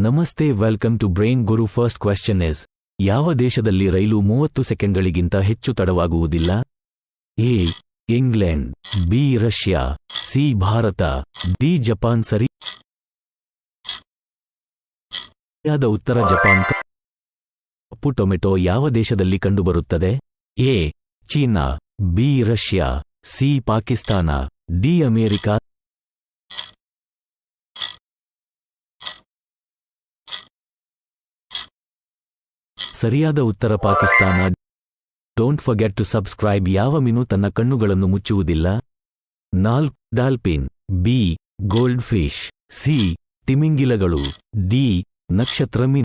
ನಮಸ್ತೆ, welcome to brain Guru. First question is, ಯಾವ ದೇಶದಲ್ಲಿ ರೈಲು 30 ಸೆಕೆಂಡ್ಗಳಿಗಿಂತ ಹೆಚ್ಚು ತಡವಾಗುವುದಿಲ್ಲ? A England, B Russia, C Bharat, D Japan. ಸರಿಯಾದ ಉತ್ತರ ಜಪಾನ್. ಕಪ್ಪು ಟೊಮೆಟೊ ಯಾವ ದೇಶದಲ್ಲಿ ಕಂಡುಬರುತ್ತದೆ? A China, B Russia, C Pakistan, D America. ಸರಿಯಾದ ಉತ್ತರ Pakistan. Don't forget to subscribe. ಯಾವ ಮೀನು ತನ್ನ ಕಣ್ಣುಗಳನ್ನು ಮುಚ್ಚುವುದಿಲ್ಲ? 4 dolphin, B goldfish, C ತಿಮಿಂಗಿಲಗಳು, ಡಿ ನಕ್ಷತ್ರ ಮೀನು.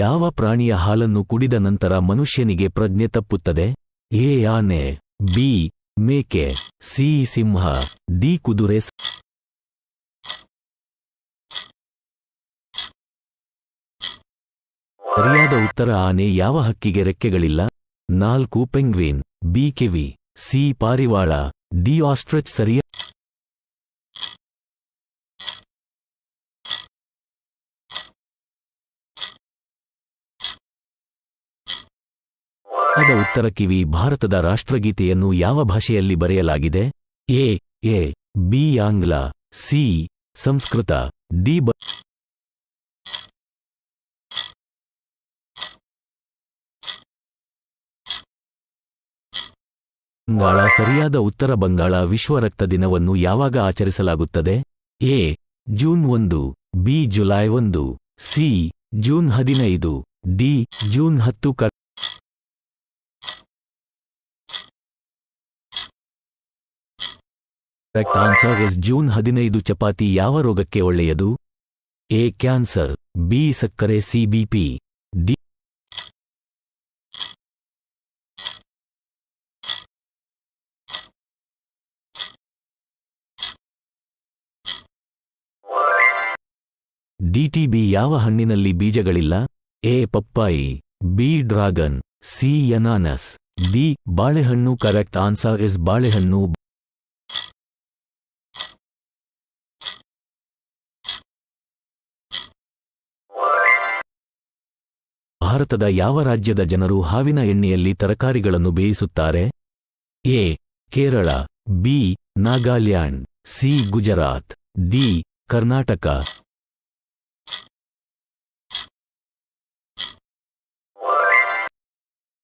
ಯಾವ ಪ್ರಾಣಿಯ ಹಾಲನ್ನು ಕುಡಿದ ನಂತರ ಮನುಷ್ಯನಿಗೆ ಪ್ರಜ್ಞೆ ತಪ್ಪುತ್ತದೆ? ಎ ಆನೆ, ಬಿ ಮೇಕೆ, ಸಿ ಸಿಂಹ, ಡಿ ಕುದುರೆ. ಸರಿಯಾದ ಉತ್ತರ ಆನೆ. ಯಾವ ಹಕ್ಕಿಗೆ ರೆಕ್ಕೆಗಳಿಲ್ಲ? 4 ಪೆಂಗ್ವಿನ್, ಬಿ ಕಿವಿ, ಸಿ ಪಾರಿವಾಳ, ಡಿ ಆಸ್ಟ್ರಿಚ್. ಸರಿಯಾದ ಉತ್ತರ ಕಿವಿ. ಭಾರತದ ರಾಷ್ಟ್ರಗೀತೆಯನ್ನು ಯಾವ ಭಾಷೆಯಲ್ಲಿ ಬರೆಯಲಾಗಿದೆ? ಎ ಬಿ ಆಂಗ್ಲ, ಸಿ ಸಂಸ್ಕೃತ, ಡಿ ಬಂಗಾಳ. ಸರಿಯಾದ ಉತ್ತರ ಬಂಗಾಳ. ವಿಶ್ವ ರಕ್ತ ದಿನವನ್ನು ಯಾವಾಗ ಆಚರಿಸಲಾಗುತ್ತದೆ? A June 1, B July 1, C June 15, D June 10. Correct answer is June 15. Chapati ಯಾವ ರೋಗಕ್ಕೆ ಒಳ್ಳೆಯದು? ಎ ಕ್ಯಾನ್ಸರ್, ಬಿ ಸಕ್ಕರೆ, ಸಿ ಬಿಪಿ, ಡಿ. ಡಿಟಿಬಿ. ಯಾವ ಹಣ್ಣಿನಲ್ಲಿ ಬೀಜಗಳಿಲ್ಲ? ಎ ಪಪ್ಪಾಯಿ, ಬಿ ಡ್ರಾಗನ್, ಸಿ ಅನಾನಸ್, ಡಿ ಬಾಳೆಹಣ್ಣು. ಕರೆಕ್ಟ್ ಆನ್ಸರ್ ಇಸ್ ಬಾಳೆಹಣ್ಣು. ಭಾರತದ ಯಾವ ರಾಜ್ಯದ ಜನರು ಹಾವಿನ ಎಣ್ಣೆಯಲ್ಲಿ ತರಕಾರಿಗಳನ್ನು ಬೇಯಿಸುತ್ತಾರೆ? A Kerala, B Nagaland, C Gujarat, D Karnataka.